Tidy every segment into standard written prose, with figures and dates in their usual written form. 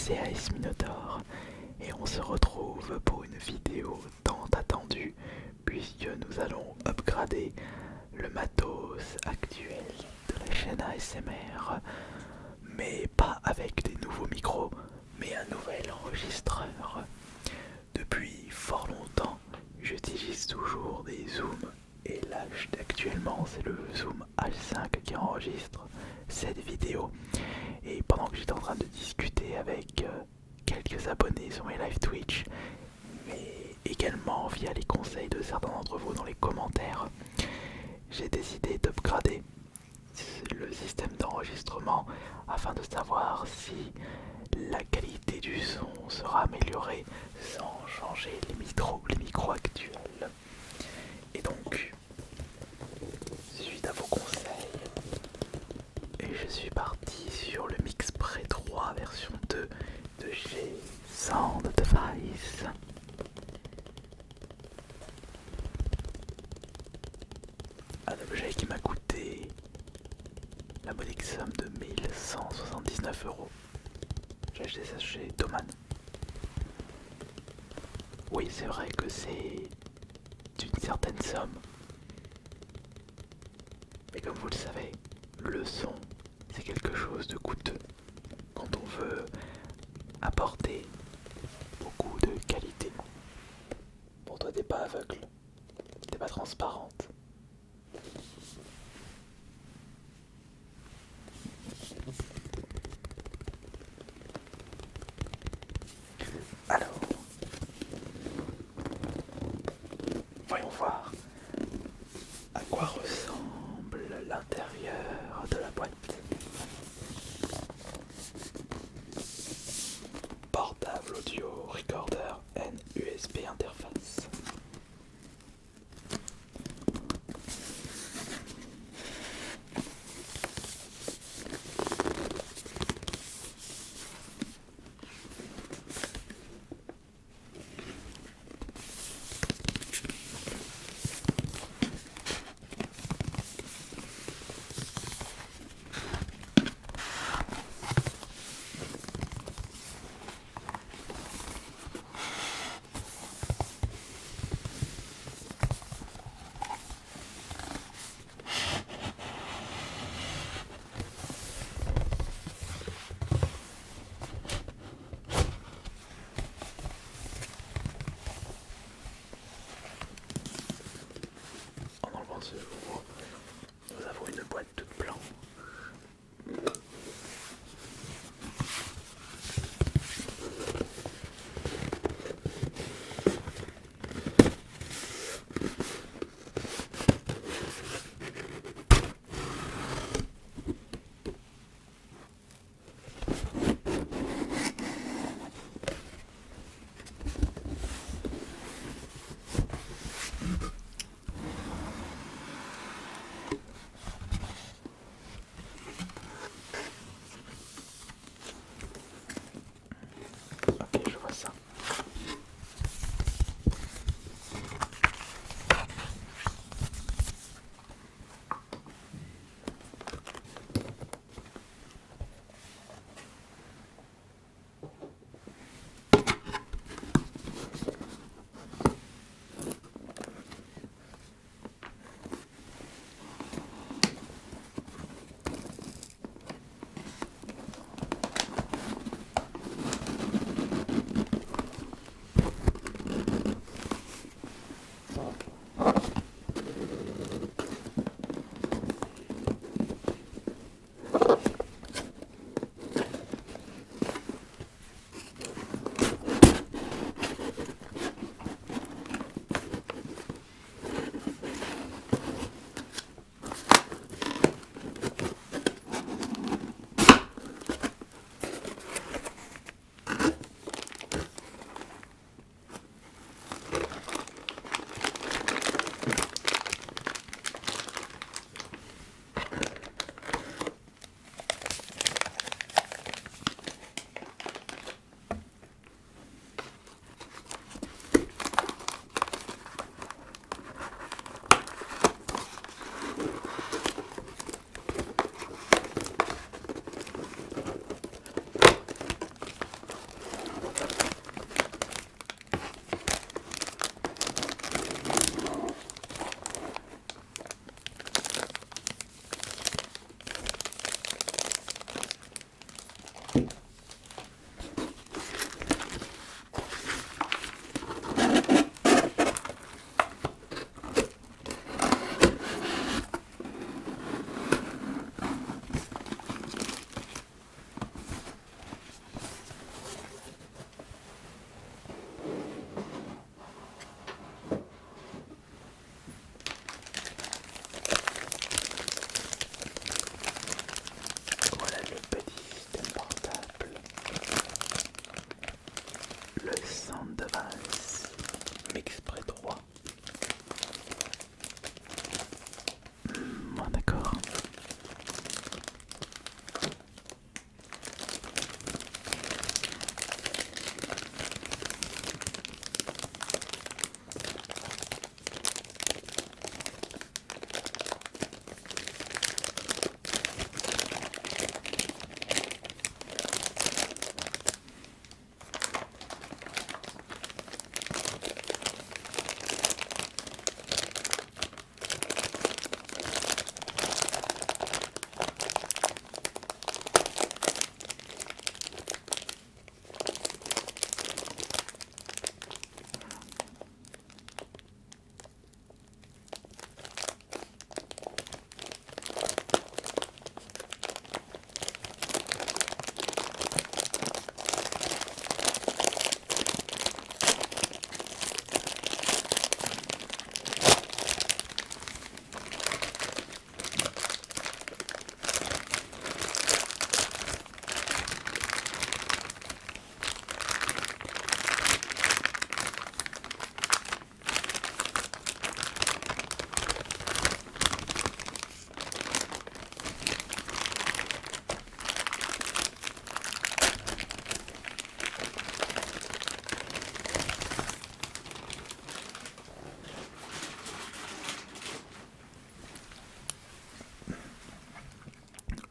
c'est AS Minotaur et on se retrouve pour une vidéo tant attendue puisque nous allons upgrader le matos actuel de la chaîne ASMR, mais pas avec des nouveaux micros mais un nouvel enregistreur. Depuis fort longtemps j'utilise toujours des zooms et là actuellement c'est le zoom H5 qui enregistre cette vidéo. Et pendant que j'étais en train de discuter avec quelques abonnés sur mes live Twitch, mais également via les conseils de certains d'entre vous dans les commentaires, j'ai décidé d'upgrader le système d'enregistrement afin de savoir si la qualité du son sera améliorée sans changer les micros actuels. Et donc, suite à vos conseils, je suis parti sur le Mixpre 3 version 2 de chez Sound Device. Un objet qui m'a coûté la modique somme de 1179 €. J'ai acheté ça chez Thomann. Oui, c'est vrai que c'est d'une certaine somme. Mais comme vous le savez, le son, c'est quelque chose de coûteux. Quand on veut apporter beaucoup de qualité. Pour toi, t'es pas aveugle, t'es pas transparente. Alors, voyons voir à quoi ressemble l'intérieur de la boîte. Portable audio recorder N USB interface. Voilà le petit système portable, le Sound Device Mixpre 3. D'accord.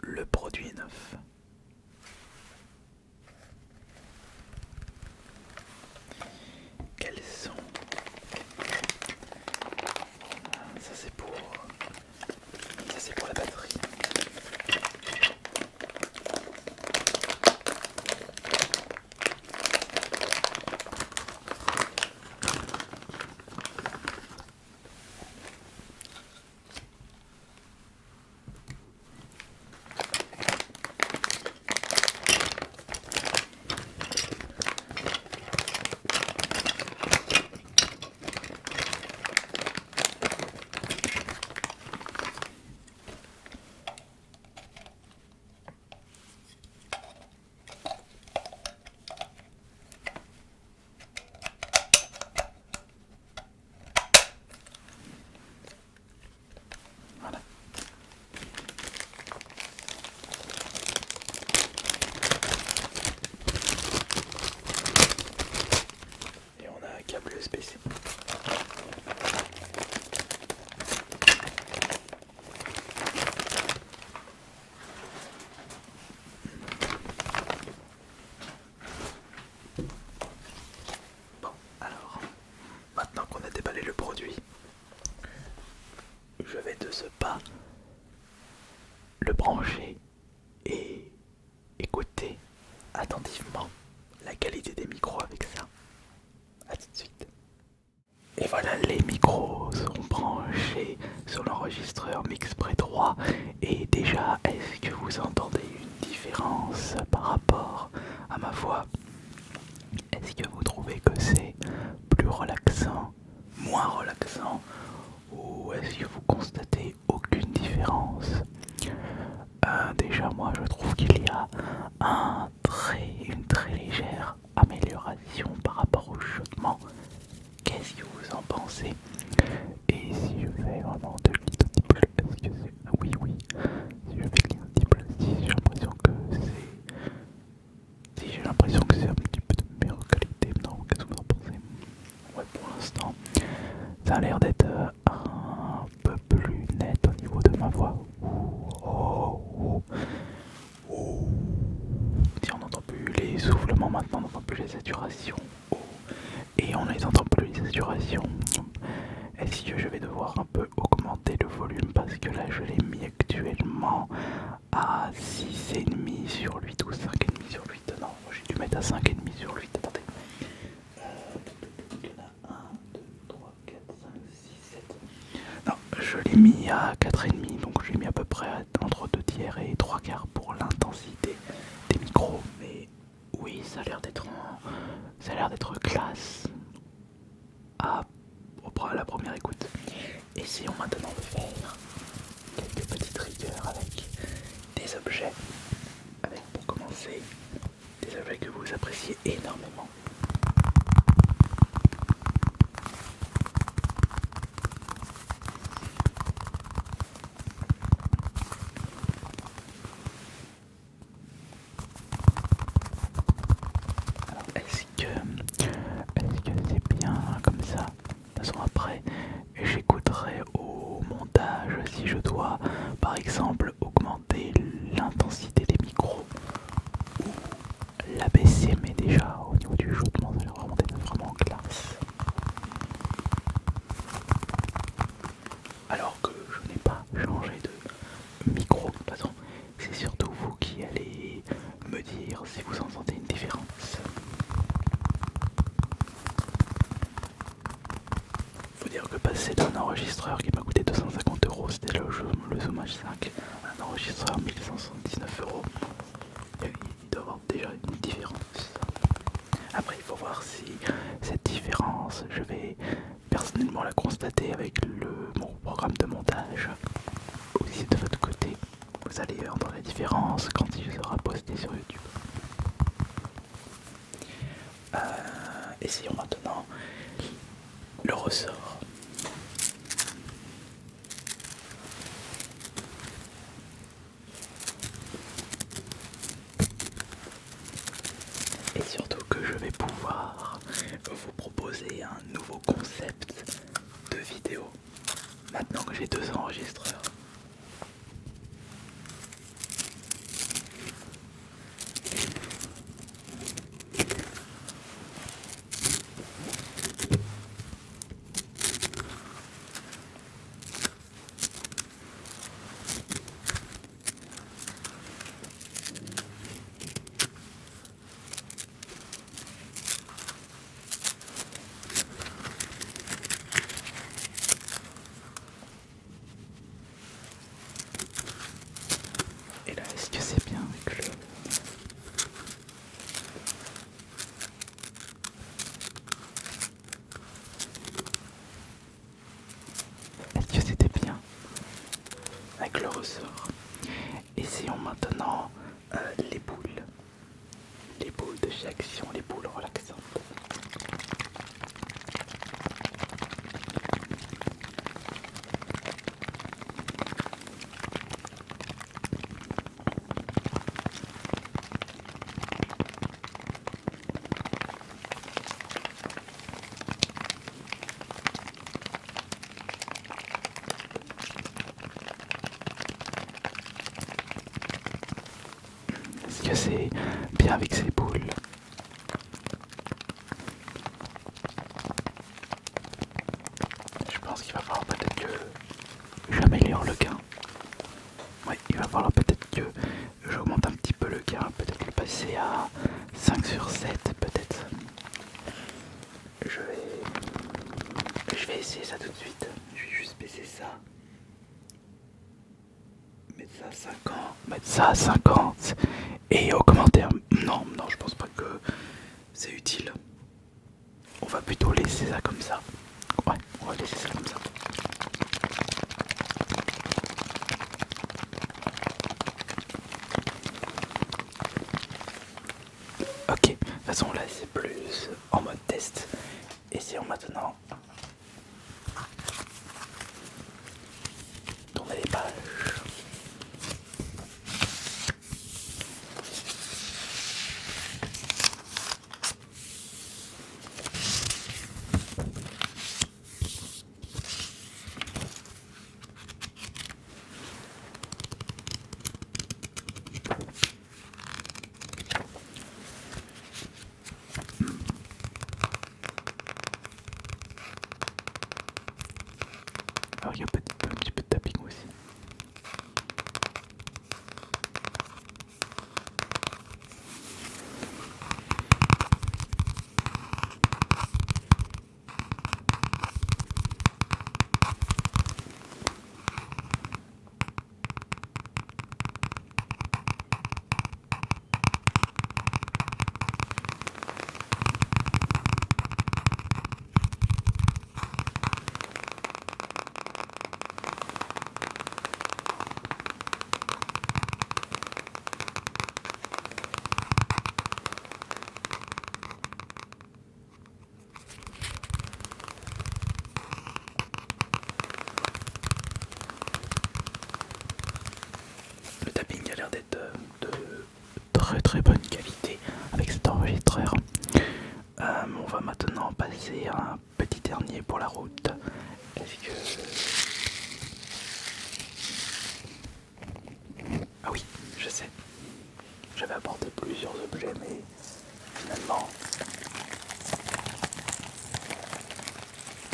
Le produit est neuf. Quels sont... Ça c'est pour... Ça c'est pour la batterie. Voilà. Et on a un câble USB-C. Bon, alors, maintenant qu'on a déballé le produit, je vais de ce pas le brancher et écouter attentivement la qualité des micros avec ça. A tout de suite. Et voilà, les micros sont branchés sur l'enregistreur Mixpre 3. Et déjà, est-ce que vous entendez une différence par rapport à ma voix? Est-ce que vous trouvez que c'est plus relaxant, moins relaxant, ou est-ce que vous constatez aucune différence? Déjà, moi je trouve qu'il y a une très légère amélioration par rapport au chuchotement. Qu'est-ce que vous en pensez? Et si je fais vraiment de l'inaudible, est-ce que c'est... Ah oui, oui. Si je fais de l'inaudible, si j'ai l'impression que c'est... Si j'ai l'impression que c'est un petit peu de meilleure qualité, non? Qu'est-ce que vous en pensez? Ouais, pour l'instant, ça a l'air d'être un peu plus net au niveau de ma voix. Si on n'entend plus les soufflements maintenant, on n'entend plus les saturations. Et on les entend plus les saturations. Est-ce que je vais devoir un peu augmenter le volume parce que là je l'ai mis actuellement à 6,5 sur 8 ou 5,5 5,5 sur 8. Attendez. Il y en a 1, 2, 3, 4, 5, 6, 7. Non, je l'ai mis à 4,5, donc j'ai mis à peu près entre 2 tiers et 3 quarts pour l'intensité des micros. Mais oui, ça a l'air d'être classe à la première écoute. Essayons maintenant de faire quelques petites rigueurs avec des objets. Avec, pour commencer, des objets que vous appréciez énormément. Alors, est-ce que c'est bien comme ça? De toute façon, après, j'écouterai au montage si je dois, par exemple, augmenter l'intensité des micros ou l'abaisser, mais déjà au niveau du chutement, ça a l'air vraiment d'être vraiment classe. Alors que je n'ai pas changé de micro, de toute façon, c'est surtout vous qui allez me dire si vous en sentez une différence. Faut dire que passer d'un enregistreur qui m'a coûté 250€, c'était le Zoom H5, un enregistreur 1179€, il doit y avoir déjà une différence. Après, il faut voir si cette différence, je vais personnellement la constater avec mon programme de montage. Ou si de votre côté, vous allez entendre la différence quand il sera posté sur YouTube. Essayons maintenant le ressort. Et surtout que je vais pouvoir vous proposer un nouveau concept de vidéo maintenant que j'ai 2 enregistreurs. Et là, est-ce que c'est bien avec le... Est-ce que c'était bien avec le ressort? Essayons maintenant les boules. Les boules de chez Action, les boules relaxantes. Est-ce que c'est bien avec ces boules? Je pense qu'il va falloir peut-être que j'améliore le gain. Oui, il va falloir peut-être que j'augmente un petit peu le gain, peut-être le passer à 5 sur 7 peut-être. Je vais essayer ça tout de suite. Je vais juste baisser ça. Mettre ça à 50 et augmenter un... Non, je pense pas que c'est utile. On va plutôt laisser ça comme ça. Ouais, on va laisser ça comme ça. Ok, de toute façon là c'est plus en mode test. Essayons maintenant tourner les pages. très bonne qualité avec cet enregistreur. On va maintenant passer à un petit dernier pour la route. Est-ce que... Ah oui, je sais. J'avais apporté plusieurs objets, mais finalement,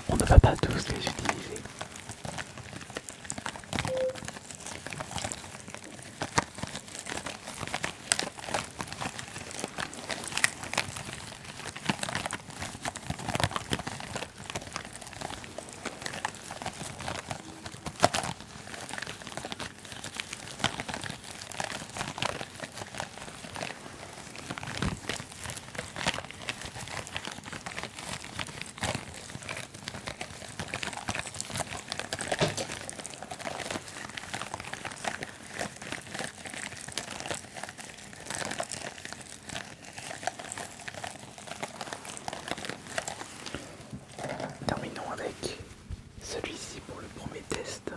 on ne va pas tous les utiliser. Terminons avec celui-ci pour le premier test.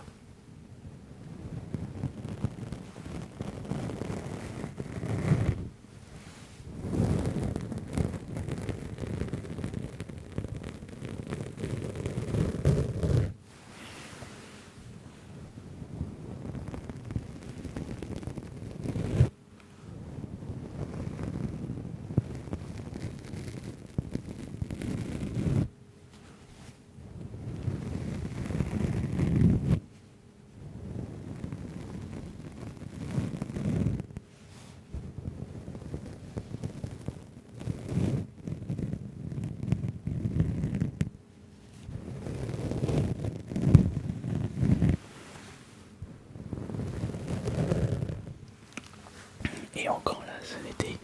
Et encore là, ce n'était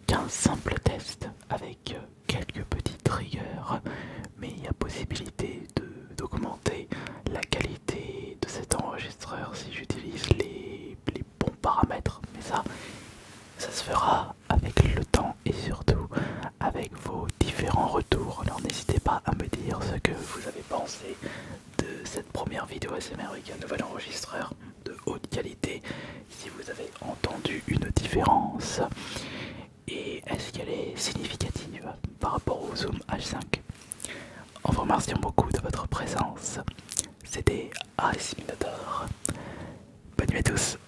qu'un simple test avec quelques petites rigueurs, mais il y a possibilité d'augmenter la qualité de cet enregistreur si j'utilise les bons paramètres. Mais ça se fera avec le temps et surtout avec vos différents retours. Alors n'hésitez pas à me dire ce que vous avez pensé de cette première vidéo ASMR avec un nouvel enregistreur de haute qualité, si vous avez entendu une différence et est-ce qu'elle est significative par rapport au Zoom H5. En vous remerciant beaucoup de votre présence, c'était AS Minotaur. Bonne nuit à tous.